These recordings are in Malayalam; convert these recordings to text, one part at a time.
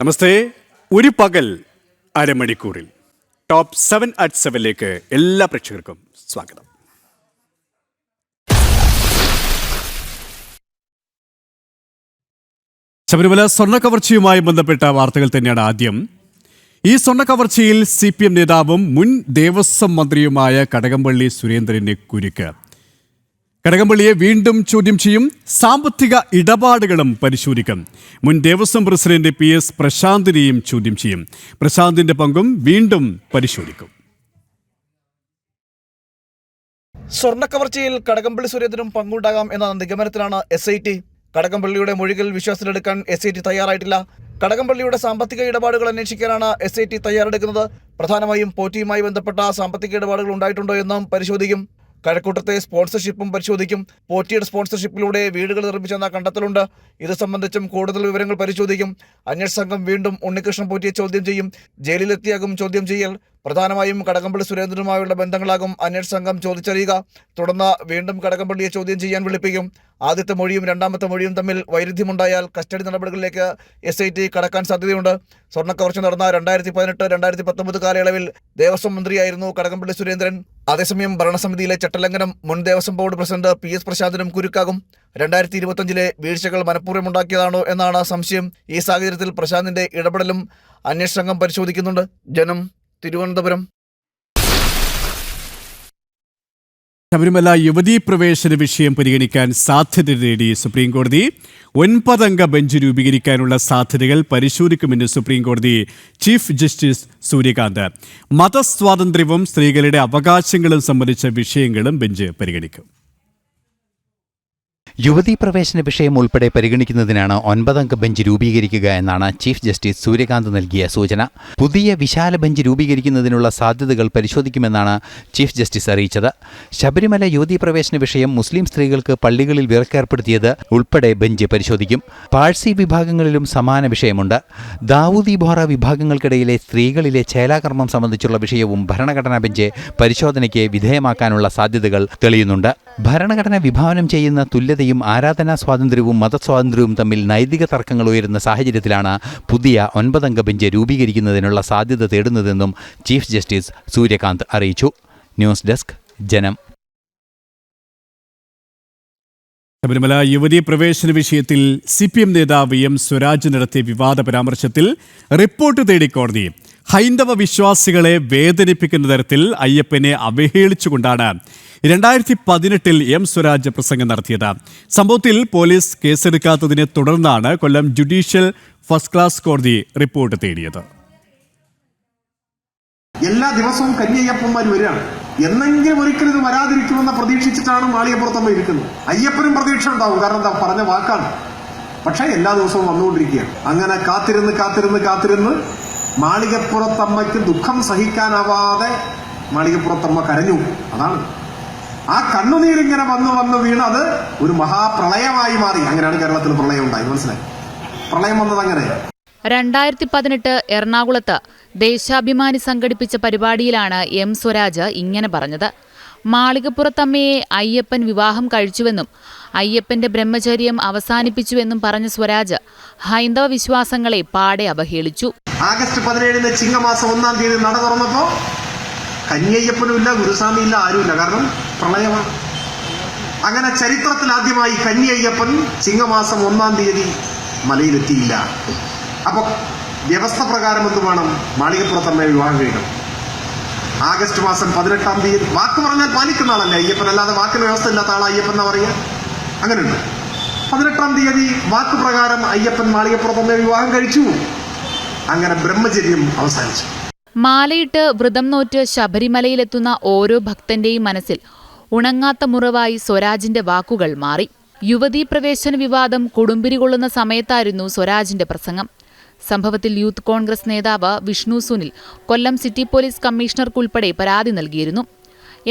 നമസ്തേ. ഒരു പകൽ അരമണിക്കൂറിൽ ടോപ്പ് 7 at 7ലേക്ക് എല്ലാ പ്രേക്ഷകർക്കും സ്വാഗതം. ശബരിമല സ്വർണ്ണക്കവർച്ചയുമായി ബന്ധപ്പെട്ട വാർത്തകൾ തന്നെയാണ് ആദ്യം. ഈ സ്വർണ്ണക്കവർച്ചയിൽ CPM നേതാവും മുൻ ദേവസ്വം മന്ത്രിയുമായ കടകംപള്ളി സുരേന്ദ്രനെ കുരുക്ക്. കടകംപള്ളിയെ വീണ്ടും ചോദ്യം ചെയ്യും. സാമ്പത്തിക ഇടപാടുകളും പരിശോധിക്കും. മുൻ ദേവസ്വം പ്രസിഡന്റ് PS പ്രശാന്തിനെയും ചോദ്യം ചെയ്യും. പ്രശാന്തിന്റെ പങ്കും വീണ്ടും പരിശോധിക്കും. സ്വർണ്ണക്കവർച്ചയിൽ കടകംപള്ളി സുരേന്ദ്രനും പങ്കുണ്ടാകാം എന്ന നിഗമനത്തിലാണ് SIT. കടകംപള്ളിയുടെ മൊഴികൾ വിശ്വാസത്തിലെടുക്കാൻ SIT തയ്യാറായിട്ടില്ല. കടകംപള്ളിയുടെ സാമ്പത്തിക ഇടപാടുകൾ അന്വേഷിക്കാനാണ് SIT തയ്യാറെടുക്കുന്നത്. പ്രധാനമായും പോറ്റിയുമായി ബന്ധപ്പെട്ട സാമ്പത്തിക ഇടപാടുകൾ ഉണ്ടായിട്ടുണ്ടോ എന്നും പരിശോധിക്കും. കഴക്കൂട്ടത്തെ സ്പോൺസർഷിപ്പും പരിശോധിക്കും. പോറ്റിയുടെ സ്പോൺസർഷിപ്പിലൂടെ വീടുകൾ നിർമ്മിച്ചെന്ന കണ്ടെത്തലുണ്ട്. ഇത് സംബന്ധിച്ചും കൂടുതൽ വിവരങ്ങൾ പരിശോധിക്കും. അന്വേഷണ സംഘം വീണ്ടും ഉണ്ണികൃഷ്ണൻ പോറ്റിയെ ചോദ്യം ചെയ്യും. ജയിലിലെത്തിയാകും ചോദ്യം ചെയ്യൽ. പ്രധാനമായും കടകംപള്ളി സുരേന്ദ്രനുമായുള്ള ബന്ധങ്ങളാകും അന്വേഷണ സംഘം ചോദിച്ചറിയുക. തുടർന്ന് വീണ്ടും കടകംപള്ളിയെ ചോദ്യം ചെയ്യാൻ വിളിപ്പിക്കും. ആദ്യത്തെ മൊഴിയും രണ്ടാമത്തെ മൊഴിയും തമ്മിൽ വൈരുദ്ധ്യമുണ്ടായാൽ കസ്റ്റഡി നടപടികളിലേക്ക് SIT കടക്കാൻ സാധ്യതയുണ്ട്. സ്വർണ്ണക്കവർച്ച നടന്ന 2018-2019 കാലയളവിൽ ദേവസ്വം മന്ത്രിയായിരുന്നു കടകംപള്ളി സുരേന്ദ്രൻ. അതേസമയം ഭരണസമിതിയിലെ ചട്ടലംഘനം മുൻ ദേവസ്വം ബോർഡ് പ്രസിഡന്റ് PS പ്രശാന്തിനും കുരുക്കാകും. 2025 വീഴ്ചകൾ മനഃപൂർവ്വമുണ്ടാക്കിയതാണോ എന്നാണ് സംശയം. ഈ സാഹചര്യത്തിൽ പ്രശാന്തിന്റെ ഇടപെടലും അന്വേഷണ സംഘം പരിശോധിക്കുന്നുണ്ട്. ജനം, തിരുവനന്തപുരം. ശബരിമല യുവതീ പ്രവേശന വിഷയം പരിഗണിക്കാൻ സാധ്യത തേടി സുപ്രീംകോടതി. 9 അംഗ ബെഞ്ച് രൂപീകരിക്കാനുള്ള സാധ്യതകൾ പരിശോധിക്കുമെന്ന് സുപ്രീംകോടതി ചീഫ് ജസ്റ്റിസ് സൂര്യകാന്ത്. മതസ്വാതന്ത്ര്യവും സ്ത്രീകളുടെ അവകാശങ്ങളും സംബന്ധിച്ച വിഷയങ്ങളും ബെഞ്ച് പരിഗണിക്കും. യുവതീ പ്രവേശന വിഷയം ഉൾപ്പെടെ പരിഗണിക്കുന്നതിനാണ് 9 അംഗ ബെഞ്ച് രൂപീകരിക്കുക എന്നാണ് ചീഫ് ജസ്റ്റിസ് സൂര്യകാന്ത് നൽകിയ സൂചന. പുതിയ വിശാല ബെഞ്ച് രൂപീകരിക്കുന്നതിനുള്ള സാധ്യതകൾ പരിശോധിക്കുമെന്നാണ് ചീഫ് ജസ്റ്റിസ് അറിയിച്ചത്. ശബരിമല യുവതീ പ്രവേശന വിഷയം മുസ്ലിം സ്ത്രീകൾക്ക് പള്ളികളിൽ വിലക്കേർപ്പെടുത്തിയത് ഉൾപ്പെടെ ബെഞ്ച് പരിശോധിക്കും. പാഴ്സി വിഭാഗങ്ങളിലും സമാന വിഷയമുണ്ട്. ദാവൂദി ബോറ വിഭാഗങ്ങൾക്കിടയിലെ സ്ത്രീകളിലെ ചേലാകർമ്മം സംബന്ധിച്ചുള്ള വിഷയവും ഭരണഘടനാ ബെഞ്ച് പരിശോധനയ്ക്ക് വിധേയമാക്കാനുള്ള സാധ്യതകൾ തെളിയുന്നുണ്ട്. ഭരണഘടന വിഭാവനം ചെയ്യുന്ന തുല്യതയും ആരാധനാ സ്വാതന്ത്ര്യവും മതസ്വാതന്ത്ര്യവും തമ്മിൽ നൈതിക തർക്കങ്ങൾ ഉയരുന്ന സാഹചര്യത്തിലാണ് പുതിയ 9 അംഗ ബെഞ്ച് രൂപീകരിക്കുന്നതിനുള്ള സാധ്യത തേടുന്നതെന്നും ചീഫ് ജസ്റ്റിസ് സൂര്യകാന്ത് അറിയിച്ചു. ന്യൂസ് ഡെസ്ക്, ജനം. ശബരിമല യുവതീ പ്രവേശന വിഷയത്തിൽ CPM നേതാവ് M സ്വരാജ് നടത്തിയ വിവാദ പരാമർശത്തിൽ റിപ്പോർട്ട് തേടി കോടതി. ഹൈന്ദവ വിശ്വാസികളെ വേദനിപ്പിക്കുന്ന തരത്തിൽ അയ്യപ്പനെ അവഹേളിച്ചുകൊണ്ടാണ് 2018 M സ്വരാജ് പ്രസംഗം നടത്തിയത്. സംഭവത്തിൽ പോലീസ് കേസെടുക്കാത്തതിനെ തുടർന്നാണ് കൊല്ലം ജുഡീഷ്യൽ ഫസ്റ്റ് ക്ലാസ് കോടതി റിപ്പോർട്ട് തേടിയത്. എല്ലാ ദിവസവും കന്യയ്യപ്പന്മാർ വരികയാണ്. എന്നെങ്കിലും ഒരിക്കലും ഇത് വരാതിരിക്കുമെന്ന് പ്രതീക്ഷിച്ചിട്ടാണ് മാളികപ്പുറത്തമ്മ ഇരിക്കുന്നത്. അയ്യപ്പനും പ്രതീക്ഷ ഉണ്ടാവും, കാരണം എന്താ പറഞ്ഞ വാക്കാണ്. പക്ഷേ എല്ലാ ദിവസവും വന്നുകൊണ്ടിരിക്കുകയാണ്. അങ്ങനെ കാത്തിരുന്ന് മാളികപ്പുറത്തമ്മയ്ക്ക് ദുഃഖം സഹിക്കാനാവാതെ മാളികപ്പുറത്തമ്മ കരഞ്ഞു. അതാണ് ആ കണ്ണുനീരിങ്ങനെ വന്ന് വീണ് അത് ഒരു മഹാപ്രളയമായി മാറി. അങ്ങനെയാണ് കേരളത്തിൽ പ്രളയം ഉണ്ടായത്. മനസ്സിലായി? പ്രളയം വന്നത് അങ്ങനെ. 2018 എറണാകുളത്ത് ദേശാഭിമാനി സംഘടിപ്പിച്ച പരിപാടിയിലാണ് M സ്വരാജ് ഇങ്ങനെ പറഞ്ഞത്. മാളികപ്പുറത്തമ്മയെ അയ്യപ്പൻ വിവാഹം കഴിച്ചുവെന്നും അയ്യപ്പന്റെ ബ്രഹ്മചര്യം അവസാനിപ്പിച്ചുവെന്നും പറഞ്ഞ സ്വരാജ് ഹൈന്ദവ വിശ്വാസങ്ങളെ പാടെ അവഹേളിച്ചു. ആഗസ്റ്റ് 17 ചിങ്ങമാസം 1-ാം തീയതി നട തുറന്നപ്പോ കന്യയ്യപ്പനും ഇല്ല, ഗുരുസ്വാമിയില്ല, ആരുമില്ല. കാരണം പ്രളയമാണ്. അങ്ങനെ ചരിത്രത്തിൽ ആദ്യമായി കന്യയ്യപ്പൻ ചിങ്ങമാസം 1-ാം തീയതി മലയിലെത്തിയില്ല. അപ്പൊ വ്യവസ്ഥ പ്രകാരം എന്ത് വേണം? മാളികപ്പുറത്തമ്മയെ വിവാഹം കഴിക്കണം. ആഗസ്റ്റ് മാസം 18-ാം തീയതി വാക്ക് പറഞ്ഞാൽ പാലിക്കുന്ന ആളല്ലേ അയ്യപ്പൻ. അല്ലാതെ വാക്കിന് വ്യവസ്ഥ ഇല്ലാത്ത ആൾ അയ്യപ്പൻ എന്നാ പറയുക? അങ്ങനെയുണ്ട്. 18-ാം തീയതി വാക്ക് പ്രകാരം അയ്യപ്പൻ മാളികപ്പുറത്തമ്മയെ വിവാഹം കഴിച്ചു. അങ്ങനെ ബ്രഹ്മചര്യം അവസാനിച്ചു. മാലയിട്ട് വ്രതം നോറ്റ് ശബരിമലയിലെത്തുന്ന ഓരോ ഭക്തന്റെയും മനസ്സിൽ ഉണങ്ങാത്ത മുറിവായി സ്വരാജിന്റെ വാക്കുകൾ മാറി. യുവതീ പ്രവേശന വിവാദം കൊടുമ്പിരി കൊള്ളുന്ന സമയത്തായിരുന്നു സ്വരാജിന്റെ പ്രസംഗം. സംഭവത്തിൽ യൂത്ത് കോൺഗ്രസ് നേതാവ് വിഷ്ണു സുനിൽ കൊല്ലം സിറ്റി പോലീസ് കമ്മീഷണർക്കുൾപ്പെടെ പരാതി നൽകിയിരുന്നു.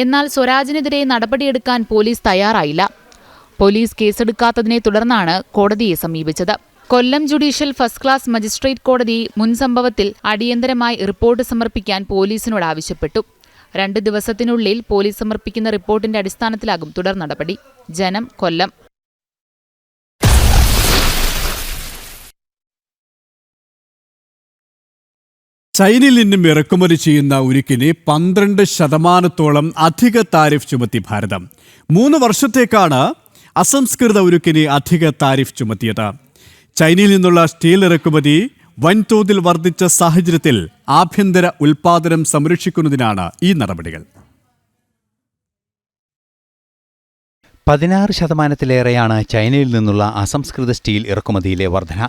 എന്നാൽ സ്വരാജിനെതിരെ നടപടിയെടുക്കാൻ പോലീസ് തയ്യാറായില്ല. പോലീസ് കേസെടുക്കാത്തതിനെ തുടർന്നാണ് കോടതിയെ സമീപിച്ചത്. കൊല്ലം ജുഡീഷ്യൽ ഫസ്റ്റ് ക്ലാസ് മജിസ്ട്രേറ്റ് കോടതി മുൻ സംഭവത്തിൽ അടിയന്തരമായി റിപ്പോർട്ട് സമർപ്പിക്കാൻ പോലീസിനോട് ആവശ്യപ്പെട്ടു. 2 ദിവസത്തിനുള്ളിൽ പോലീസ് സമർപ്പിക്കുന്ന റിപ്പോർട്ടിന്റെ അടിസ്ഥാനത്തിലാകും തുടർ നടപടി. ജനം, കൊല്ലം. ചൈനയിൽ നിന്നും ഇറക്കുമതി ചെയ്യുന്ന ഉരുക്കിന് 12% അധിക താരിഫ് ചുമത്തി ഭാരതം. 3 വർഷത്തേക്കാണ് അസംസ്കൃത ഉരുക്കിന് അധിക താരിഫ് ചുമത്തിയത്. ചൈനയിൽ നിന്നുള്ള സ്റ്റീൽ ഇറക്കുമതി വൻതോതിൽ വർദ്ധിച്ച സാഹചര്യത്തിൽ ആഭ്യന്തര ഉൽപ്പാദനം സംരക്ഷിക്കുന്നതിനാണ് ഈ നടപടികൾ. 16% ചൈനയിൽ നിന്നുള്ള അസംസ്കൃത സ്റ്റീൽ ഇറക്കുമതിയിലെ വർധന.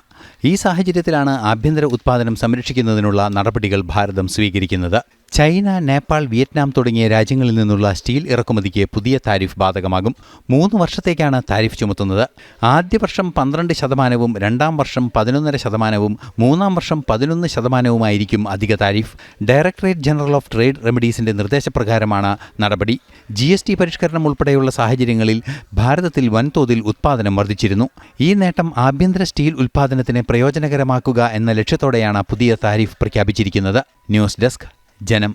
ഈ സാഹചര്യത്തിലാണ് ആഭ്യന്തര ഉത്പാദനം സംരക്ഷിക്കുന്നതിനുള്ള നടപടികൾ ഭാരതം സ്വീകരിക്കുന്നത്. ചൈന, നേപ്പാൾ, വിയറ്റ്നാം തുടങ്ങിയ രാജ്യങ്ങളിൽ നിന്നുള്ള സ്റ്റീൽ ഇറക്കുമതിക്ക് പുതിയ താരിഫ് ബാധകമാകും. 3 വർഷത്തേക്കാണ് താരിഫ് ചുമത്തുന്നത്. ആദ്യ വർഷം 12%, രണ്ടാം വർഷം 11%, മൂന്നാം വർഷം 11%ആയിരിക്കും അധിക tariff. Directorate general of trade റെമഡീസിന്റെ നിർദ്ദേശപ്രകാരമാണ് നടപടി. GST പരിഷ്കരണം ഉൾപ്പെടെയുള്ള സാഹചര്യങ്ങളിൽ ഭാരതത്തിൽ വൻതോതിൽ ഉത്പാദനം വർദ്ധിച്ചിരുന്നു. ഈ നേട്ടം ആഭ്യന്തര സ്റ്റീൽ ഉത്പാദനത്തിന് പ്രയോജനകരമാക്കുക എന്ന ലക്ഷ്യത്തോടെയാണ് പുതിയ താരിഫ് പ്രഖ്യാപിച്ചിരിക്കുന്നത്. ന്യൂസ് ഡെസ്ക്, ജനം.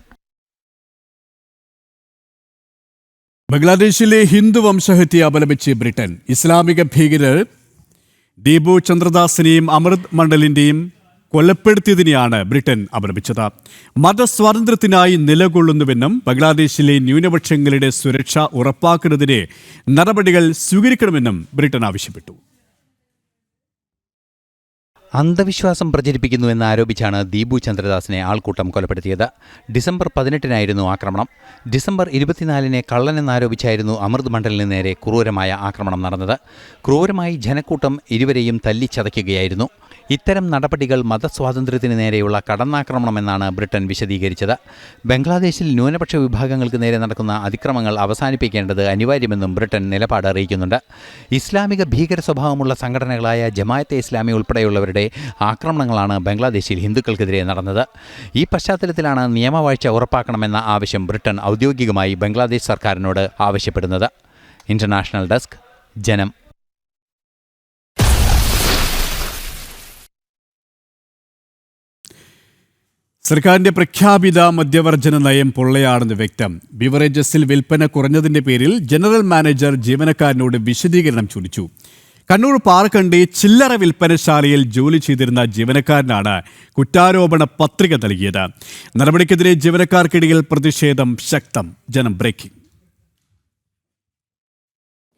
ബംഗ്ലാദേശിലെ ഹിന്ദു വംശഹത്യ അപലപിച്ച് ബ്രിട്ടൻ. ഇസ്ലാമിക ഭീകരർ ദീപു ചന്ദ്രദാസിനെയും അമൃത് മണ്ഡലിന്റെയും കൊലപ്പെടുത്തിയതിനെയാണ് ബ്രിട്ടൻ അപലപിച്ചത്. മതസ്വാതന്ത്ര്യത്തിനായി നിലകൊള്ളുന്നുവെന്നും ബംഗ്ലാദേശിലെ ന്യൂനപക്ഷങ്ങളുടെ സുരക്ഷ ഉറപ്പാക്കുന്നതിന് നടപടികൾ സ്വീകരിക്കണമെന്നും ബ്രിട്ടൻ ആവശ്യപ്പെട്ടു. അന്ധവിശ്വാസം പ്രചരിപ്പിക്കുന്നുവെന്ന് ആരോപിച്ചാണ് ദീപു ചന്ദ്രദാസിനെ ആൾക്കൂട്ടം കൊലപ്പെടുത്തിയത്. ഡിസംബർ 18-നായിരുന്നു ആക്രമണം. ഡിസംബർ 24-ന് കള്ളനെന്നാരോപിച്ചായിരുന്നു അമൃത് മണ്ഡലിന് നേരെ ക്രൂരമായ ആക്രമണം നടന്നത്. ക്രൂരമായി ജനക്കൂട്ടം ഇരുവരെയും തല്ലിച്ചതയ്ക്കുകയായിരുന്നു. ഇത്തരം നടപടികൾ മതസ്വാതന്ത്ര്യത്തിന് നേരെയുള്ള കടന്നാക്രമണമെന്നാണ് ബ്രിട്ടൻ വിശദീകരിച്ചത്. ബംഗ്ലാദേശിൽ ന്യൂനപക്ഷ വിഭാഗങ്ങൾക്ക് നേരെ നടക്കുന്ന അതിക്രമങ്ങൾ അവസാനിപ്പിക്കേണ്ടത് അനിവാര്യമെന്നും ബ്രിട്ടൻ നിലപാട് അറിയിക്കുന്നുണ്ട്. ഇസ്ലാമിക ഭീകര സ്വഭാവമുള്ള സംഘടനകളായ ജമാഅത്തെ ഇസ്ലാമി ഉൾപ്പെടെയുള്ളവരുടെ ആക്രമണങ്ങളാണ് ബംഗ്ലാദേശിൽ ഹിന്ദുക്കൾക്കെതിരെ നടന്നത്. ഈ പശ്ചാത്തലത്തിലാണ് നിയമവാഴ്ച ഉറപ്പാക്കണമെന്ന ആവശ്യം ബ്രിട്ടൻ ഔദ്യോഗികമായി ബംഗ്ലാദേശ് സർക്കാരിനോട് ആവശ്യപ്പെടുന്നത്. ഇന്റർനാഷണൽ ഡെസ്ക്, ജനം. സർക്കാരിന്റെ പ്രഖ്യാപിത മദ്യവർജന നയം പൊള്ളയാണെന്ന് വ്യക്തം. ബിവറേജസിൽ വിൽപ്പന കുറഞ്ഞതിന്റെ പേരിൽ ജനറൽ മാനേജർ ജീവനക്കാരനോട് വിശദീകരണം ചോദിച്ചു. കണ്ണൂർ പാറക്കണ്ടി ചില്ലറ വിൽപ്പനശാലയിൽ ജോലി ചെയ്തിരുന്ന ജീവനക്കാരനാണ് കുറ്റാരോപണ പത്രിക നൽകിയത്. നടപടിക്കെതിരെ ജീവനക്കാർക്കിടയിൽ പ്രതിഷേധം ശക്തം. ജനം ബ്രേക്കിംഗ്.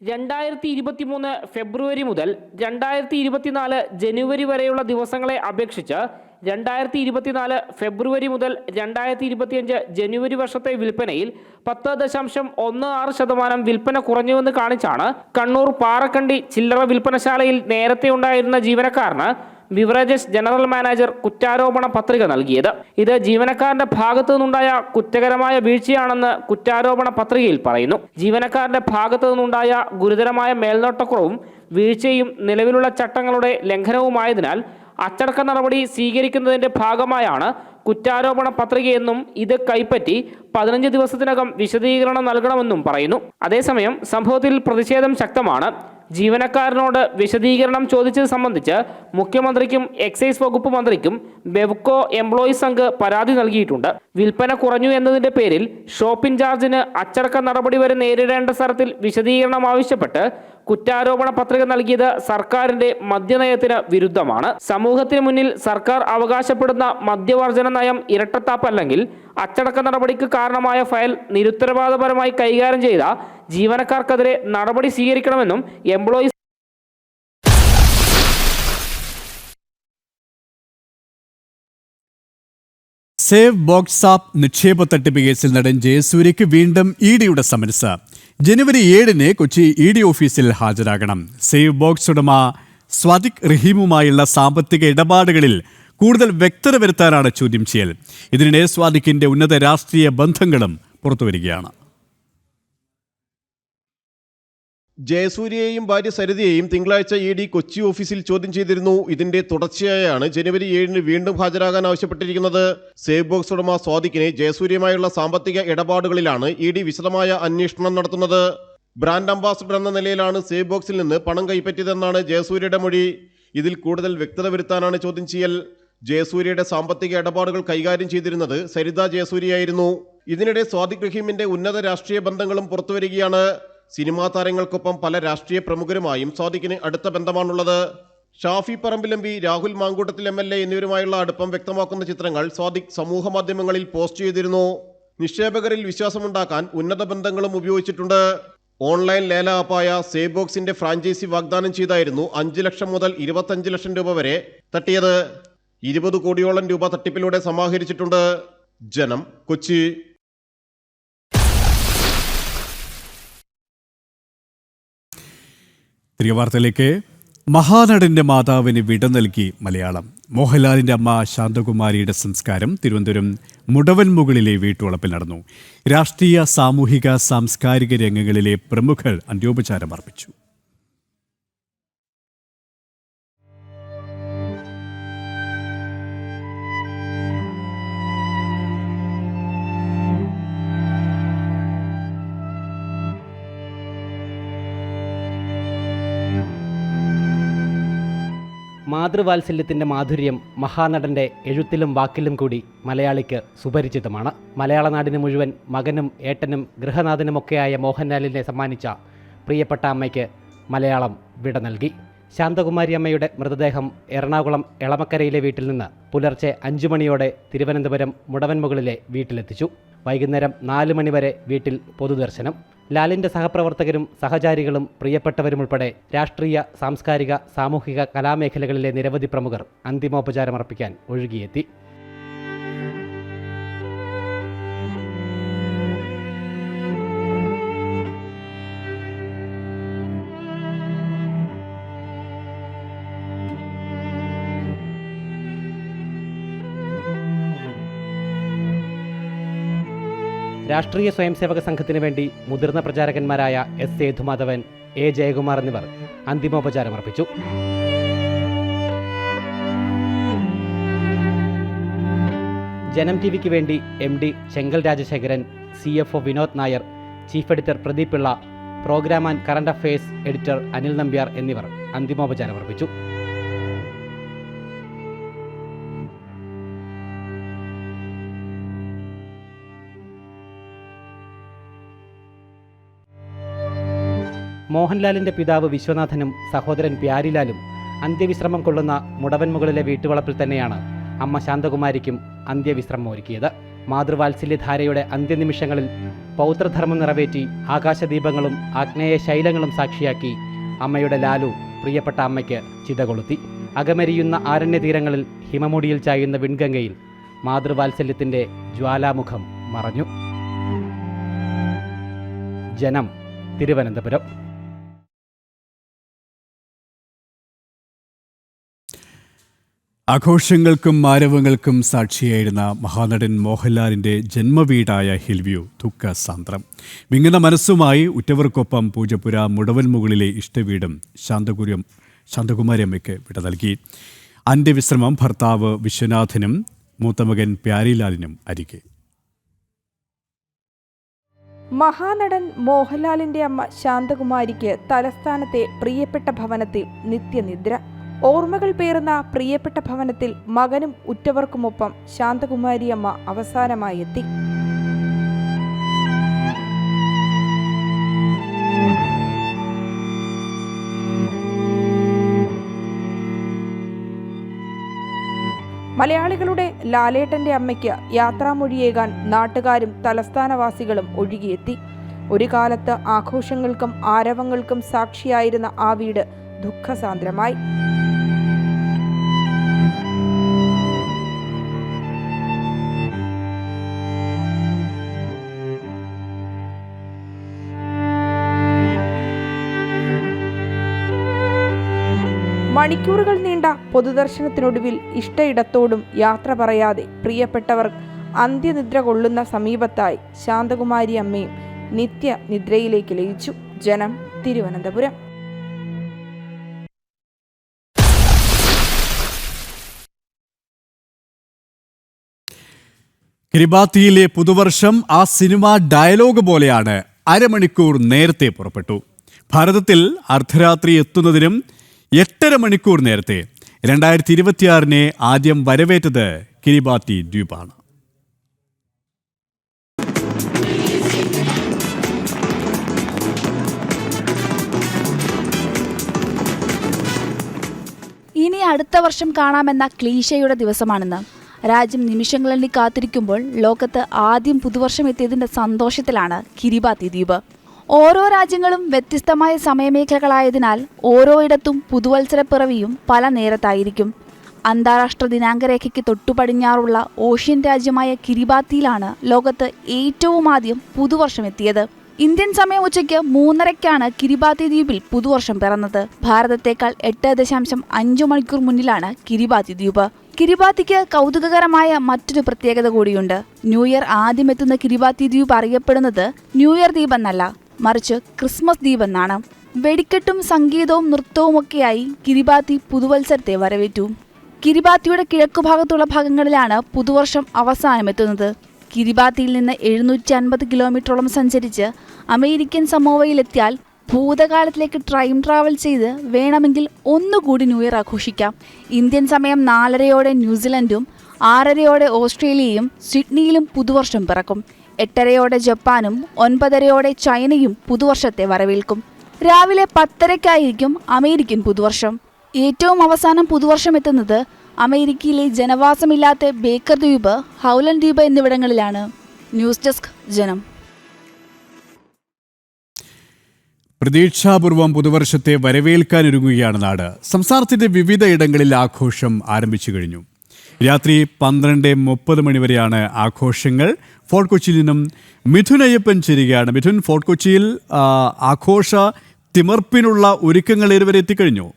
2023 ഫെബ്രുവരി മുതൽ 2024 ജനുവരി വരെയുള്ള ദിവസങ്ങളെ അപേക്ഷിച്ച് 2024 ഫെബ്രുവരി മുതൽ 2025 ജനുവരി വർഷത്തെ വിൽപ്പനയിൽ 10.16% വിൽപ്പന കുറഞ്ഞുവെന്ന് കാണിച്ചാണ് കണ്ണൂർ പാറക്കണ്ടി ചില്ലറ വിൽപ്പനശാലയിൽ നേരത്തെ ഉണ്ടായിരുന്ന ജീവനക്കാരന് ബിവറേജസ് ജനറൽ മാനേജർ കുറ്റാരോപണ പത്രിക നൽകിയത്. ഇത് ജീവനക്കാരന്റെ ഭാഗത്തു നിന്നുണ്ടായ കുറ്റകരമായ വീഴ്ചയാണെന്ന് കുറ്റാരോപണ പത്രികയിൽ പറയുന്നു. ജീവനക്കാരന്റെ ഭാഗത്തു നിന്നുണ്ടായ ഗുരുതരമായ മേൽനോട്ടക്കുറവും വീഴ്ചയും നിലവിലുള്ള ചട്ടങ്ങളുടെ ലംഘനവുമായതിനാൽ അച്ചടക്ക നടപടി സ്വീകരിക്കുന്നതിന്റെ ഭാഗമായാണ് കുറ്റാരോപണ പത്രികയെന്നും ഇത് കൈപ്പറ്റി 15 ദിവസത്തിനകം വിശദീകരണം നൽകണമെന്നും പറയുന്നു. അതേസമയം സംഭവത്തിൽ പ്രതിഷേധം ശക്തമാണ്. ജീവനക്കാരനോട് വിശദീകരണം ചോദിച്ചത് സംബന്ധിച്ച് മുഖ്യമന്ത്രിക്കും എക്സൈസ് വകുപ്പ് മന്ത്രിക്കും ബെവ്കോ എംപ്ലോയീസ് സംഘ് പരാതി നൽകിയിട്ടുണ്ട്. വിൽപ്പന കുറഞ്ഞു എന്നതിന്റെ പേരിൽ ഷോപ്പ് ഇൻചാർജിന് അച്ചടക്ക നടപടി വരെ നേരിടേണ്ട തരത്തിൽ വിശദീകരണം ആവശ്യപ്പെട്ട് കുറ്റാരോപണ പത്രിക നൽകിയത് സർക്കാരിന്റെ മദ്യനയത്തിന് വിരുദ്ധമാണ്. സമൂഹത്തിന് മുന്നിൽ സർക്കാർ അവകാശപ്പെടുന്ന മദ്യവർജന നയം ഇരട്ടത്താപ്പല്ലെങ്കിൽ അച്ചടക്ക നടപടിക്ക് കാരണമായ ഫയൽ നിരുത്തരവാദപരമായി കൈകാര്യം ചെയ്ത ജീവനക്കാർക്കെതിരെ നടപടി സ്വീകരിക്കണമെന്നും എംപ്ലോയീസ് സേവ് ബോക്സ് ആപ്പ് നിക്ഷേപ തട്ടിപ്പ് കേസിൽ നടൻ ജയസൂര്യയ്ക്ക് വീണ്ടും ഇഡിയുടെ സമൻസ്. ജനുവരി 7-ന് കൊച്ചി ഇഡി ഓഫീസിൽ ഹാജരാകണം. സേവ് ബോക്സ് ഉടമ സ്വാദിഖ് റഹീമുമായുള്ള സാമ്പത്തിക ഇടപാടുകളിൽ കൂടുതൽ വ്യക്തത വരുത്താനാണ് ചോദ്യം ചെയ്യൽ. ഇതിനിടെ സ്വാദിഖിന്റെ ഉന്നത രാഷ്ട്രീയ ബന്ധങ്ങളും പുറത്തുവരികയാണ്. ജയസൂര്യയെയും ഭാര്യ സരിതയെയും തിങ്കളാഴ്ച ഇഡി കൊച്ചി ഓഫീസിൽ ചോദ്യം ചെയ്തിരുന്നു. ഇതിന്റെ തുടർച്ചയായാണ് ജനുവരി 7-ന് വീണ്ടും ഹാജരാകാൻ ആവശ്യപ്പെട്ടിരിക്കുന്നത്. സേവ് ബോക്സ് ഉടമ സ്വാദിഖിനെ ജയസൂര്യയുമായുള്ള സാമ്പത്തിക ഇടപാടുകളിലാണ് ഇഡി വിശദമായ അന്വേഷണം നടത്തുന്നത്. ബ്രാൻഡ് അംബാസഡർ എന്ന നിലയിലാണ് സേവ് ബോക്സിൽ നിന്ന് പണം കൈപ്പറ്റിയതെന്നാണ് ജയസൂര്യയുടെ മൊഴി. ഇതിൽ കൂടുതൽ വ്യക്തത വരുത്താനാണ് ചോദ്യം ചെയ്യൽ. ജയസൂര്യയുടെ സാമ്പത്തിക ഇടപാടുകൾ കൈകാര്യം ചെയ്തിരുന്നത് സരിത ജയസൂര്യയായിരുന്നു. ഇതിനിടെ സ്വാദിഖ് റഹീമിന്റെ ഉന്നത രാഷ്ട്രീയ ബന്ധങ്ങളും പുറത്തുവരികയാണ്. സിനിമാ താരങ്ങൾക്കൊപ്പം പല രാഷ്ട്രീയ പ്രമുഖരുമായും സ്വാദിഖിന് അടുത്ത ബന്ധമാണുള്ളത്. ഷാഫി പറമ്പിലമ്പി, രാഹുൽ മാങ്കൂട്ടത്തിൽ MLA എന്നിവരുമായുള്ള അടുപ്പം വ്യക്തമാക്കുന്ന ചിത്രങ്ങൾ സ്വാദിഖ് സമൂഹമാധ്യമങ്ങളിൽ പോസ്റ്റ് ചെയ്തിരുന്നു. നിക്ഷേപകരിൽ വിശ്വാസമുണ്ടാക്കാൻ ഉന്നത ബന്ധങ്ങളും ഉപയോഗിച്ചിട്ടുണ്ട്. ഓൺലൈൻ ലേല ആപ്പായ സേബോക്സിന്റെ ഫ്രാഞ്ചൈസി വാഗ്ദാനം ചെയ്തായിരുന്നു 5 ലക്ഷം മുതൽ 25 ലക്ഷം രൂപ വരെ തട്ടിയത്. 20 കോടിയോളം രൂപ തട്ടിപ്പിലൂടെ സമാഹരിച്ചിട്ടുണ്ട്. ജനം, കൊച്ചി. തിരികെ വാർത്തയിലേക്ക്. മഹാനടന്റെ മാതാവിന് വിട നൽകി മലയാളം. മോഹൻലാലിന്റെ അമ്മ ശാന്തകുമാരിയുടെ സംസ്കാരം തിരുവനന്തപുരം മുടവൻമുകളിലെ വീട്ടുവളപ്പിൽ നടന്നു. രാഷ്ട്രീയ, സാമൂഹിക, സാംസ്കാരിക രംഗങ്ങളിലെ പ്രമുഖർ അന്ത്യോപചാരം അർപ്പിച്ചു. മാതൃവാത്സല്യത്തിൻ്റെ മാധുര്യം മഹാനടൻ്റെ എഴുത്തിലും വാക്കിലും കൂടി മലയാളിക്ക് സുപരിചിതമാണ്. മലയാള നാടിന് മുഴുവൻ മകനും ഏട്ടനും ഗൃഹനാഥനുമൊക്കെയായ മോഹൻലാലിനെ സമ്മാനിച്ച പ്രിയപ്പെട്ട അമ്മയ്ക്ക് മലയാളം വിട നൽകി. ശാന്തകുമാരി അമ്മയുടെ മൃതദേഹം എറണാകുളം എളമക്കരയിലെ വീട്ടിൽ നിന്ന് പുലർച്ചെ 5 മണിയോടെ തിരുവനന്തപുരം മുടവൻമുകളിലെ വീട്ടിലെത്തിച്ചു. വൈകുന്നേരം 4 മണിവരെ വീട്ടിൽ പൊതുദർശനം. ലാലിൻ്റെ സഹപ്രവർത്തകരും സഹചാരികളും പ്രിയപ്പെട്ടവരുമുൾപ്പെടെ രാഷ്ട്രീയ, സാംസ്കാരിക, സാമൂഹിക, കലാമേഖലകളിലെ നിരവധി പ്രമുഖർ അന്തിമോപചാരമർപ്പിക്കാൻ ഒഴുകിയെത്തി. രാഷ്ട്രീയ സ്വയംസേവക സംഘത്തിന് വേണ്ടി മുതിർന്ന പ്രചാരകന്മാരായ S. സേതുമാധവൻ, A. ജയകുമാർ എന്നിവർ അന്തിമോപചാരമർപ്പിച്ചു. ജനം ടിവിക്ക് വേണ്ടി MD Chengal Rajasekharan, CFO Vinod Nair, chief editor Pradeep Pillai, programme and current affairs editor Anil Nambiar എന്നിവർ അന്തിമോപചാരമർപ്പിച്ചു. മോഹൻലാലിൻ്റെ പിതാവ് വിശ്വനാഥനും സഹോദരൻ പ്യാരിലാലും അന്ത്യവിശ്രമം കൊള്ളുന്ന മുടവൻമുകളിലെ വീട്ടുവളപ്പിൽ തന്നെയാണ് അമ്മ ശാന്തകുമാരിക്കും അന്ത്യവിശ്രമം ഒരുക്കിയത്. മാതൃവാത്സല്യധാരയുടെ അന്ത്യനിമിഷങ്ങളിൽ പൗത്രധർമ്മം നിറവേറ്റി ആകാശദീപങ്ങളും ആഗ്നേയ ശൈലങ്ങളും സാക്ഷിയാക്കി അമ്മയുടെ ലാലു പ്രിയപ്പെട്ട അമ്മയ്ക്ക് ചിത കൊളുത്തി. അകമരിയുന്ന ആരണ്യതീരങ്ങളിൽ ഹിമമുടിയിൽ ചായുന്ന വിൺഗംഗയിൽ മാതൃവാത്സല്യത്തിൻ്റെ ജ്വാലാമുഖം മറഞ്ഞു. ജനം, തിരുവനന്തപുരം. ആഘോഷങ്ങൾക്കും ആരവങ്ങൾക്കും സാക്ഷിയായിരുന്ന മഹാനടൻ മോഹൻലാലിൻ്റെ ജന്മവീടായ ഹിൽവ്യൂ ദുഃഖസാന്ദ്രം. വിങ്ങുന്ന മനസ്സുമായി ഉറ്റവർക്കൊപ്പം പൂജപ്പുര മുടവൻമുകളിലെ ഇഷ്ടവീടും ശാന്തകുമാരി അമ്മയ്ക്ക് വിട നൽകി. അന്ത്യവിശ്രമം ഭർത്താവ് വിശ്വനാഥനും മൂത്തമകൻ പ്യാരിലാലിനും അരികെ. മഹാനടൻ മോഹൻലാലിന്റെ അമ്മ ശാന്തകുമാരിക്ക് തലസ്ഥാനത്തെ പ്രിയപ്പെട്ട ഭവനത്തിൽ നിത്യനിദ്ര. ഓർമ്മകൾ പേറുന്ന പ്രിയപ്പെട്ട ഭവനത്തിൽ മകനും ഉറ്റവർക്കുമൊപ്പം ശാന്തകുമാരി അമ്മ അവസാനമായി എത്തി. മലയാളികളുടെ ലാലേട്ടന്റെ അമ്മയ്ക്ക് യാത്രാമൊഴിയേകാൻ നാട്ടുകാരും തലസ്ഥാനവാസികളും ഒഴുകിയെത്തി. ഒരു കാലത്ത് ആഘോഷങ്ങൾക്കും ആരവങ്ങൾക്കും സാക്ഷിയായിരുന്ന ആ വീട് ദുഃഖസാന്ദ്രമായി. മണിക്കൂറുകൾ നീണ്ട പൊതുദർശനത്തിനൊടുവിൽ ഇഷ്ടയിടത്തോടും യാത്ര പറയാതെ പ്രിയപ്പെട്ടവർ അന്ത്യനിദ്ര കൊള്ളുന്ന സമീപത്തായി ശാന്തകുമാരി അമ്മയും നിത്യനിദ്രയിലേക്ക് ലയിച്ചു. ജനം, തിരുവനന്തപുരം. കിരിബാത്തിയിലെ പുതുവർഷം ആ സിനിമ ഡയലോഗ് പോലെയാണ്. അരമണിക്കൂർ നേരത്തെ പുറപ്പെട്ടു. ഭാരതത്തിൽ അർദ്ധരാത്രി എത്തുന്നതിനും 8.5 മണിക്കൂർ നേരത്തെ. 2026 ആദ്യം വരവേറ്റത് കിരിബാത്തി ദ്വീപാണ്. ഇനി അടുത്ത വർഷം കാണാമെന്ന ക്ലീശയുടെ ദിവസമാണെന്ന്. രാജ്യം നിമിഷങ്ങളെണ്ണി കാത്തിരിക്കുമ്പോൾ ലോകത്ത് ആദ്യം പുതുവർഷം എത്തിയതിൻ്റെ സന്തോഷത്തിലാണ് കിരിബാത്തി ദ്വീപ്. ഓരോ രാജ്യങ്ങളും വ്യത്യസ്തമായ സമയമേഖലകളായതിനാൽ ഓരോയിടത്തും പുതുവത്സരപ്പിറവിയും പല നേരത്തായിരിക്കും. അന്താരാഷ്ട്ര ദിനാങ്കരേഖയ്ക്ക് തൊട്ടുപടിഞ്ഞാറുള്ള ഓഷ്യൻ രാജ്യമായ കിരിബാത്തിയിലാണ് ലോകത്ത് ഏറ്റവും ആദ്യം പുതുവർഷം എത്തിയത്. ഇന്ത്യൻ സമയം ഉച്ചയ്ക്ക് 3:30 കിരിബാത്തി ദ്വീപിൽ പുതുവർഷം പിറന്നത്. ഭാരതത്തേക്കാൾ 8.5 മണിക്കൂർ മുന്നിലാണ് കിരിബാത്തി ദ്വീപ്. കിരിബാത്തിക്ക് കൗതുകകരമായ മറ്റൊരു പ്രത്യേകത കൂടിയുണ്ട്. ന്യൂ ഇയർ ആദ്യം എത്തുന്ന കിരിബാത്തി ദ്വീപ് അറിയപ്പെടുന്നത് ന്യൂ ഇയർ ദ്വീപ് എന്നല്ല, മറിച്ച് ക്രിസ്മസ് ദ്വീപ് എന്നാണ്. വെടിക്കെട്ടും സംഗീതവും നൃത്തവുമൊക്കെയായി കിരിബാത്തി പുതുവത്സരത്തെ വരവേറ്റു. കിരിബാത്തിയുടെ കിഴക്കുഭാഗത്തുള്ള ഭാഗങ്ങളിലാണ് പുതുവർഷം അവസാനമെത്തുന്നത്. കിരിബാത്തിയിൽ നിന്ന് 750 കിലോമീറ്ററോളം സഞ്ചരിച്ച് അമേരിക്കൻ സമോവയിലെത്തിയാൽ ഭൂതകാലത്തിലേക്ക് ടൈം ട്രാവൽ ചെയ്ത് വേണമെങ്കിൽ ഒന്നുകൂടി ന്യൂ ഇയർ ആഘോഷിക്കാം. ഇന്ത്യൻ സമയം 4:30 ന്യൂസിലൻഡും 6:30 ഓസ്ട്രേലിയയും സിഡ്നിയിലും പുതുവർഷം പിറക്കും. 8:30 ജപ്പാനും 9:30 ചൈനയും പുതുവർഷത്തെ വരവേൽക്കും. രാവിലെ 10:00 അമേരിക്കൻ പുതുവർഷം. ഏറ്റവും അവസാനം പുതുവർഷം എത്തുന്നത് അമേരിക്കയിലെ ജനവാസമില്ലാത്ത ബേക്കർ ദ്വീപ്, ഹൗലൻ ദ്വീപ് എന്നിവിടങ്ങളിലാണ്. ന്യൂസ് ഡെസ്ക് ജനം. പ്രതീക്ഷാപൂർവം പുതുവർഷത്തെ വരവേൽക്കാനൊരുങ്ങുകയാണ് നാട്. സംസ്ഥാനത്തിന്റെ വിവിധ ഇടങ്ങളിൽ ആഘോഷം ആരംഭിച്ചു കഴിഞ്ഞു. രാത്രി 12:30 മണിവരെയാണ് ആഘോഷങ്ങൾ. ഫോർട്ട് കൊച്ചിയിൽ നിന്നും മിഥുൻ അയ്യപ്പൻ ചേരുകയാണ്. മിഥുൻ, ഫോർട്ട് കൊച്ചിയിൽ ആഘോഷ തിമർപ്പിനുള്ള ഒരുക്കങ്ങൾ ഏതുവരെ എത്തിക്കഴിഞ്ഞു?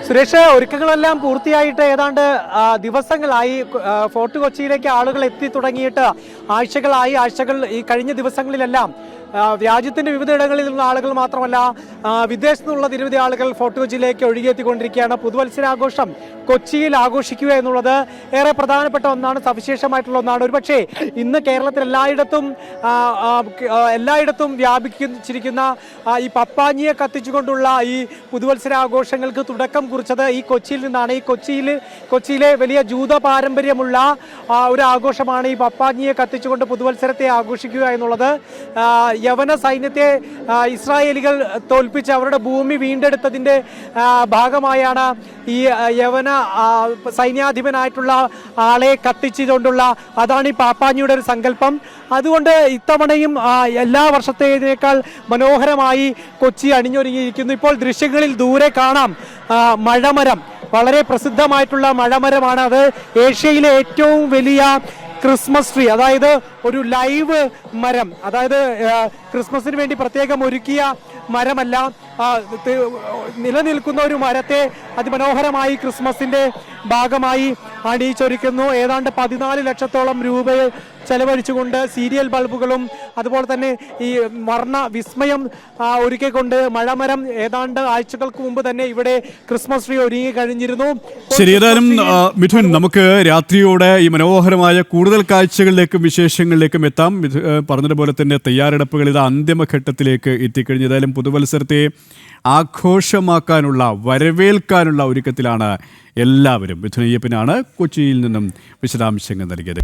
സുരേഷ്, ഒരുക്കങ്ങളെല്ലാം പൂർത്തിയായിട്ട് ഏതാണ്ട് ദിവസങ്ങളായി. ഫോർട്ട് കൊച്ചിയിലേക്ക് ആളുകൾ എത്തി തുടങ്ങിയിട്ട് ആഴ്ചകൾ ഈ കഴിഞ്ഞ ദിവസങ്ങളിലെല്ലാം രാജ്യത്തിന്റെ വിവിധയിടങ്ങളിൽ നിന്നുള്ള ആളുകൾ മാത്രമല്ല, വിദേശത്തു നിന്നുള്ള നിരവധി ആളുകൾ ഫോർട്ട് കൊച്ചിയിലേക്ക് ഒഴുകിയെത്തിക്കൊണ്ടിരിക്കുകയാണ്. പുതുവത്സരാഘോഷം കൊച്ചിയിൽ ആഘോഷിക്കുക എന്നുള്ളത് ഏറെ പ്രധാനപ്പെട്ട ഒന്നാണ്, സവിശേഷമായിട്ടുള്ള ഒന്നാണ്. ഒരുപക്ഷെ ഇന്ന് കേരളത്തിൽ എല്ലായിടത്തും വ്യാപിച്ചിരിക്കുന്ന ഈ പപ്പാഞ്ഞിയെ കത്തിച്ചുകൊണ്ടുള്ള ഈ പുതുവത്സരാഘോഷങ്ങൾക്ക് തുടക്കം കുറിച്ചത് ഈ കൊച്ചിയിൽ നിന്നാണ്. ഈ കൊച്ചിയിലെ വലിയ ജൂത പാരമ്പര്യമുള്ള ഒരു ആഘോഷമാണ് ഈ പപ്പാഞ്ഞിയെ കത്തിച്ചുകൊണ്ട് പുതുവത്സരത്തെ ആഘോഷിക്കുക എന്നുള്ളത്. യവന സൈന്യത്തെ ഇസ്രായേലികൾ തോൽപ്പിച്ച് അവരുടെ ഭൂമി വീണ്ടെടുത്തതിൻ്റെ ഭാഗമായാണ് ഈ യവന സൈന്യാധിപനായിട്ടുള്ള ആളെ കത്തിച്ചുകൊണ്ടുള്ള, അതാണ് ഈ പാപ്പാഞ്ഞിയുടെ ഒരു സങ്കല്പം. അതുകൊണ്ട് ഇത്തവണയും എല്ലാ വർഷത്തേക്കാൾ മനോഹരമായി കൊച്ചി അണിഞ്ഞൊരുങ്ങിയിരിക്കുന്നു. ഇപ്പോൾ ദൃശ്യങ്ങളിൽ ദൂരെ കാണാം മഴമരം, വളരെ പ്രസിദ്ധമായിട്ടുള്ള മഴമരമാണ്. അത് ഏഷ്യയിലെ ഏറ്റവും വലിയ ക്രിസ്മസ് ട്രീ, അതായത് ഒരു ലൈവ് മരം, അതായത് ക്രിസ്മസിന് വേണ്ടി പ്രത്യേകം ഒരുക്കിയ മരമല്ല, നിലനിൽക്കുന്ന ഒരു മരത്തെ അതിമനോഹരമായി ക്രിസ്മസിന്റെ ഭാഗമായി അണിയിച്ചൊരുക്കുന്നു. ഏതാണ്ട് 14 ലക്ഷത്തോളം രൂപ ചെലവഴിച്ചുകൊണ്ട് സീരിയൽ ബൾബുകളും അതുപോലെ തന്നെ ഈ വർണ്ണ വിസ്മയം ഒരുക്കിക്കൊണ്ട് മഴമരം ഏതാണ്ട് ആഴ്ചകൾക്ക് മുമ്പ് തന്നെ ഇവിടെ ക്രിസ്മസ് ട്രീ ഒരുങ്ങി കഴിഞ്ഞിരുന്നു. ശരി, ഏതായാലും മിഥുൻ, നമുക്ക് രാത്രിയോടെ ഈ മനോഹരമായ കൂടുതൽ കാഴ്ചകളിലേക്കും വിശേഷങ്ങളിലേക്കും എത്താം. പറഞ്ഞതുപോലെ തന്നെ തയ്യാറെടുപ്പുകൾ ഇത് അന്തിമഘട്ടത്തിലേക്ക് എത്തിക്കഴിഞ്ഞു. ഏതായാലും പുതുവത്സരത്തെ ആഘോഷമാക്കാനുള്ള, വരവേൽക്കാനുള്ള ഒരുക്കത്തിലാണ് എല്ലാവരും. മിഥുൻ അയ്യപ്പനാണ് കൊച്ചിയിൽ നിന്നും വിശദാംശങ്ങൾ നൽകിയത്.